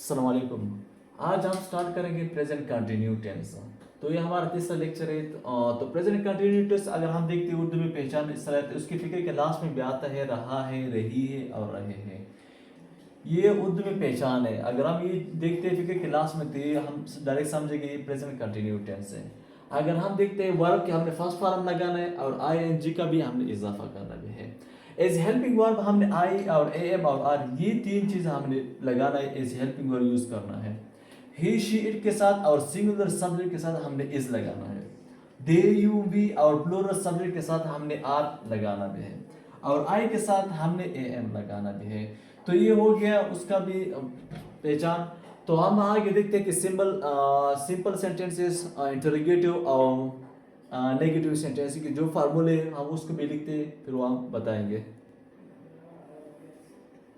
अस्सलाम वालेकुम। आज हम स्टार्ट करेंगे प्रेजेंट कंटिन्यू टेंस। तो ये हमारा तीसरा लेक्चर है। तो प्रेजेंट कंटिन्यू टेंस अगर हम देखते हैं उर्दू में पहचान इस तरह है, उसके फिक्र के लास्ट में भी आता है रहा है, रही है और रहे हैं। ये उर्दू में पहचान है। अगर हम ये देखते हैं फिक्र के लास्ट में तो ये हम डायरेक्ट समझेंगे ये प्रेजेंट कंटिन्यू टेंस है। अगर हम देखते हैं वर्ब के हमने फर्स्ट फॉर्म लगाना है और आईएनजी का भी हमने इजाफा करना भी है। एज हेल्पिंग वर्ब हमने आई और एम और आर ये तीन चीज हमने लगाना है, एज हेल्पिंग वर्ब यूज करना है। ही शी इट के साथ और सिंगुलर सब्जेक्ट के साथ हमने इज लगाना है। दे यू वी और प्लूरल सब्जेक्ट के साथ हमने आर लगाना भी है और आई के साथ हमने ए एम लगाना भी है। तो ये हो गया उसका भी पहचान। तो हम आगे देखते हैं कि सिंपल सेंटेंसेस, इंटरोगेटिव और नेगेटिव सेंटेंस के जो फार्मूले हम उसको भी लिखते हैं, फिर वो हम बताएंगे।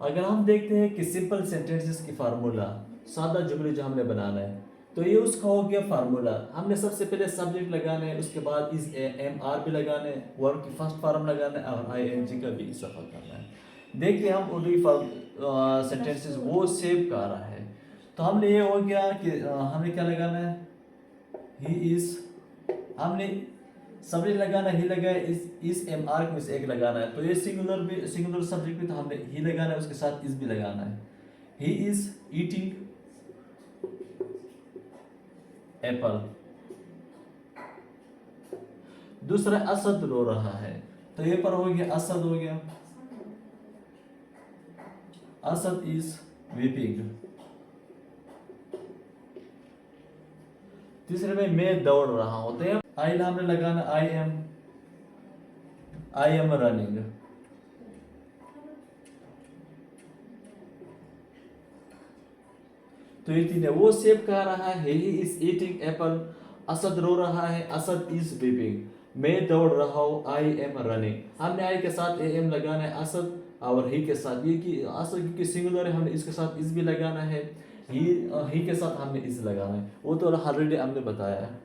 अगर हम देखते हैं कि सिंपल सेंटेंसेस की फार्मूला, सादा जुमले जो हमने बनाना है, तो ये उसका हो गया फार्मूला। हमने सबसे पहले सब्जेक्ट लगाना है, उसके बाद इस एम आर भी लगाना है, वर्ब की फर्स्ट फॉर्म लगाना है और आई एन जी का भी इजाफा करना है। देखिए हम उर्दू सेंटेंसेस वो सेव कर रहा है। तो हमने ये हो गया कि हमें क्या लगाना है, ही इज, हमने सब्जेक्ट लगाना ही लगाया, इस एम आर में से एक लगाना है। तो ये सिंगुलर सब्जेक्ट भी, तो हमने ही लगाना है, उसके साथ इस भी लगाना है। He is eating Apple. दूसरा असद रो रहा है, तो ये पर हो गया असद हो गया, असद इज वीपिंग। तीसरे में मैं दौड़ रहा हूं, तो आई हमने लगाना आई एम रनिंग। तो ये तीन है, वो सेव कह रहा है, he is eating apple, Asad रो रहा है, असद इज वीपिंग, मैं दौड़ रहा हूँ, आई एम रनिंग। हमने आई के साथ ए एम लगाना है, असद और ही के साथ, ये कि असद क्योंकि सिंगुलर है, हमने इसके साथ इस भी लगाना है, ही के साथ हमने इस लगाना है, वो तो ऑलरेडी हमने बताया है।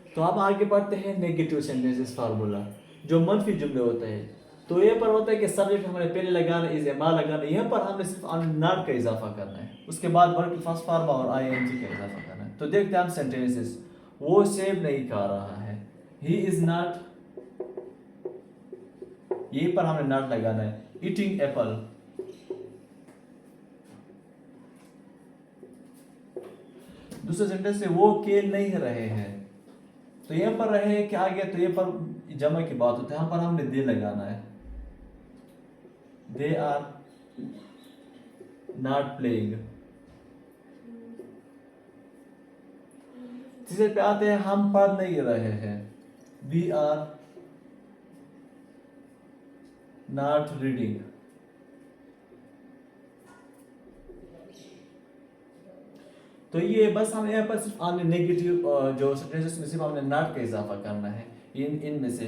तो अब आगे बढ़ते हैं नेगेटिव सेंटेंसेस फार्मूला, जो मनफी जुमले होते हैं। तो ये पर होता है कि सब्जेक्ट हमने पहले लगाना, इज एम आर लगाना, यहाँ पर हमने सिर्फ नॉट का इजाफा करना है, उसके बाद वर्ब की फर्स्ट फॉर्म और आई एन जी का इजाफा करना है। तो देखते हैं हम सेंटेंसेस, वो सेव नहीं कर रहा है, ही इज नॉट, यहीं पर हमने नॉट लगाना है, ईटिंग एप्पल। दूसरे सेंटेंस से वो खेल नहीं रहे हैं, तो यहाँ पर रहे क्या आ गया, तो ये पर जमा की बात होती है, यहाँ पर हमने दे लगाना है, दे आर नॉट प्लेइंग। तीसरे पे आते हैं, हम पढ़ नहीं रहे हैं, वी आर नॉट रीडिंग। तो ये बस हम यहाँ पर सिर्फ हमने नेगेटिव जो सेंटेंसेस में सिर्फ हमने नॉट का इजाफा करना है इनमें से।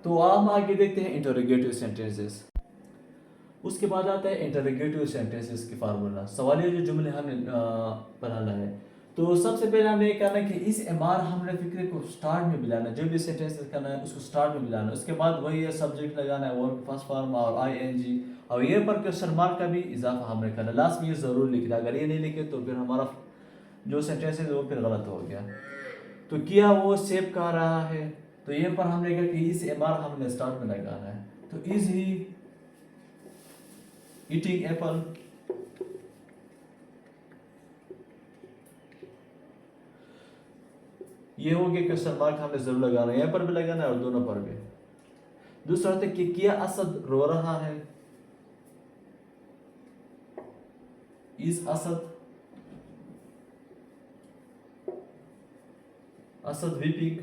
तो हम आगे देखते हैं इंटरोगेटिव सेंटेंसेस। उसके बाद आता है इंटरोगेटिव सेंटेंसेस की फार्मूला, सवालिया जो जुमले हमने बनाना है। तो सबसे पहले हमने ये करना है कि इस एम आर हमने फिक्र को स्टार्ट में मिलाना है, जो भी सेंटेंसेस करना है उसको स्टार्ट में मिलाना है। उसके बाद वही है सब्जेक्ट लगाना है, वर्ब फर्स्ट फॉर्म और आई एन जी, और ये पर क्वेश्चन मार्क का भी इजाफा हमने करना है। लास्ट में ये जरूर लिखना, अगर ये नहीं लिखे तो फिर हमारा जो सेंटेंस है वो फिर गलत हो गया। तो किया वो सेव कर रहा है, तो ये पर हमने कहा कि इस एम आर हमने स्टार्ट में लगाना है। तो इज ही ईटिंग एप्पल, ये हो गया क्वेश्चन मार्क हमने जरूर लगाना है, यहाँ पर भी लगाना है और दोनों पर भी। दूसरा होता है कि किया असद रो रहा है, इज असद, असद वीपिंग,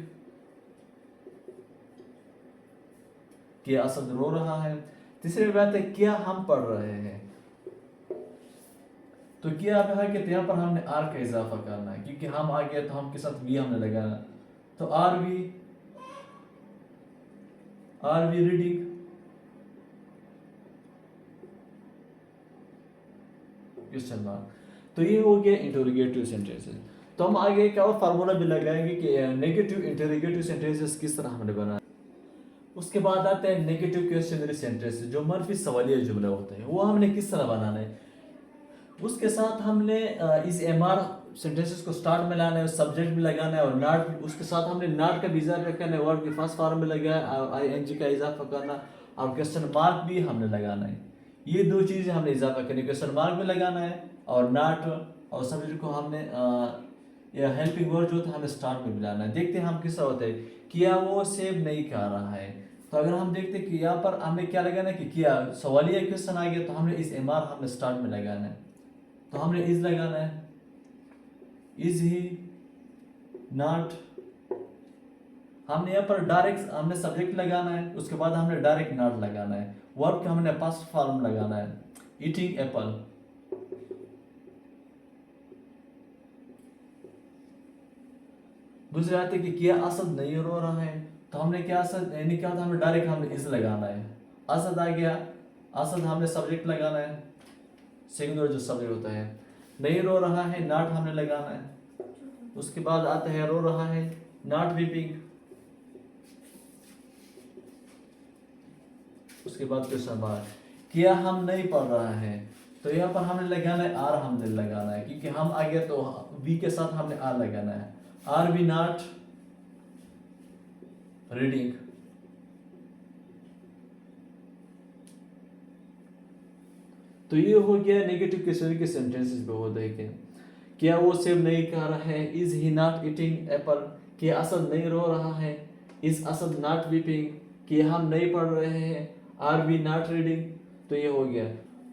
किया असद रो रहा है। तीसरी बात है किया हम पढ़ रहे हैं, तो किया अब है कि यहाँ पर हमने आर का इजाफा करना है, क्योंकि हम आ गया तो हम के साथ वी हमने लगाना, तो are we reading. Question mark. तो ये हो गया इंटरोगेटिव सेंटेंसेस। तो हम आगे क्या और फार्मूला भी लगाएंगे कि नेगेटिव इंटरोगेटिव सेंटेंसेस किस तरह हमने बनाना। उसके बाद आते हैं नेगेटिव क्वेश्चनरी सेंटेंसेस, जो मनफी सवालिया जुमले होते हैं, वो हमने किस तरह बनाना है। उसके साथ हमने इस एम आर सेंटेंसेस को स्टार्ट में लाना है, सब्जेक्ट भी लगाना है और नाट, उसके साथ हमने नाट का भी इजाफा करना है, वर्ड के फर्स्ट फॉर्म में लगाया आई एन जी का इजाफा करना और क्वेश्चन मार्क भी हमने लगाना है। ये दो चीज़ें हमने इजाफा करनी है, क्वेश्चन मार्क भी लगाना है और नाट और सब्जेक्ट को हमने या हेल्पिंग वर्ड जो था हमें स्टार्ट में मिलाना है। देखते हैं हम किस तरह होता है। किया वो सेव नहीं कर रहा है, तो अगर हम देखते हैं कि यहाँ पर हमें क्या लगाना है कि किया सवालिया क्वेश्चन आ गया, तो हमने इस एम आर हमने स्टार्ट में लगाना है, तो हमने इज लगाना है, इज ही नॉट। हमने यहाँ पर डायरेक्ट हमने सब्जेक्ट लगाना है, उसके बाद हमने डायरेक्ट नॉट लगाना है, वर्ब का हमने पास्ट फॉर्म लगाना है, ईटिंग एप्पल। दूसरी बात है कि किया असद नहीं रो रहा है, तो हमने क्या असद यानी क्या था, हमें डायरेक्ट हमने इज लगाना है, असद आ गया, असद हमने सब्जेक्ट लगाना है, सिंगुलर जो सब्जेक्ट होता है, नहीं रो रहा है नॉट हमने लगाना है, उसके बाद आता है रो रहा है नॉट वीपिंग, उसके बाद क्वेश्चन मार्क। किया हम नहीं पढ़ रहा है, तो यहाँ पर हमने लगाना है आर हमने लगाना है, क्योंकि हम आ गया तो वी के साथ हमने आर लगाना है, आर वी नॉट रीडिंग। तो ये हो गया नेगेटिव क्वेश्चन के सेंटेंसेस पे होते हैं। क्या वो सेब नहीं खा रहा है, is he not eating Apple, कि असद नहीं रो रहा है, इज असद नॉट वीपिंग, कि हम नहीं पढ़ रहे हैं, आर वी नॉट रीडिंग। तो ये हो गया।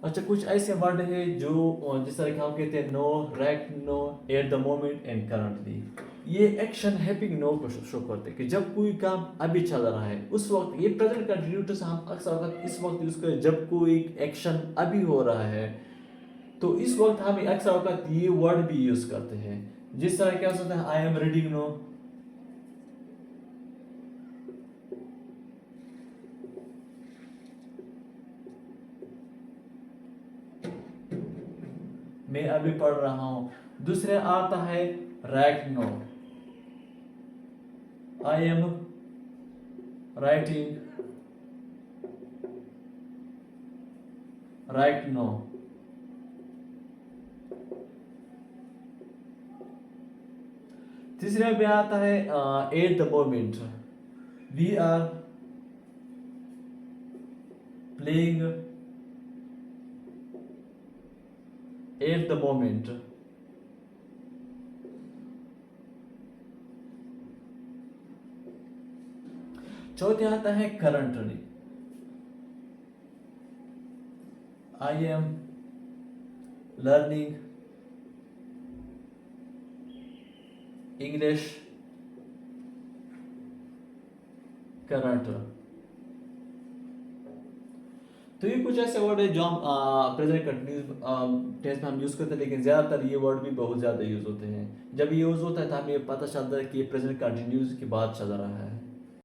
अच्छा, कुछ ऐसे वर्ड है जो जिस तरह हम कहते हैं now, right now, at the moment and currently. ये एक्शन हैपिंग नो को शो करते हैं कि जब कोई काम अभी चल रहा है उस वक्त, ये प्रेजेंट कंटिन्यूटर्स हम अक्सर वक्त इस वक्त यूज करें जब कोई एक्शन अभी हो रहा है, तो इस वक्त हम अक्सर वक्त ये वर्ड भी यूज करते हैं। जिस तरह क्या हो सकता है, आई एम रीडिंग नो, मैं अभी पढ़ रहा हूं। दूसरे आता है right now, I am writing right now. तीसरे में आता है at the moment, we are playing at the moment. चौथे आता है currently, I am learning English current. तो ये कुछ ऐसे वर्ड है जो हम प्रेजेंट कंटिन्यूस टेंस में हम यूज करते हैं, लेकिन ज्यादातर ये वर्ड भी बहुत ज्यादा यूज होते हैं। जब ये यूज होता है तो हमें पता चलता है कि ये प्रेजेंट कंटिन्यूस की बात चल रहा है।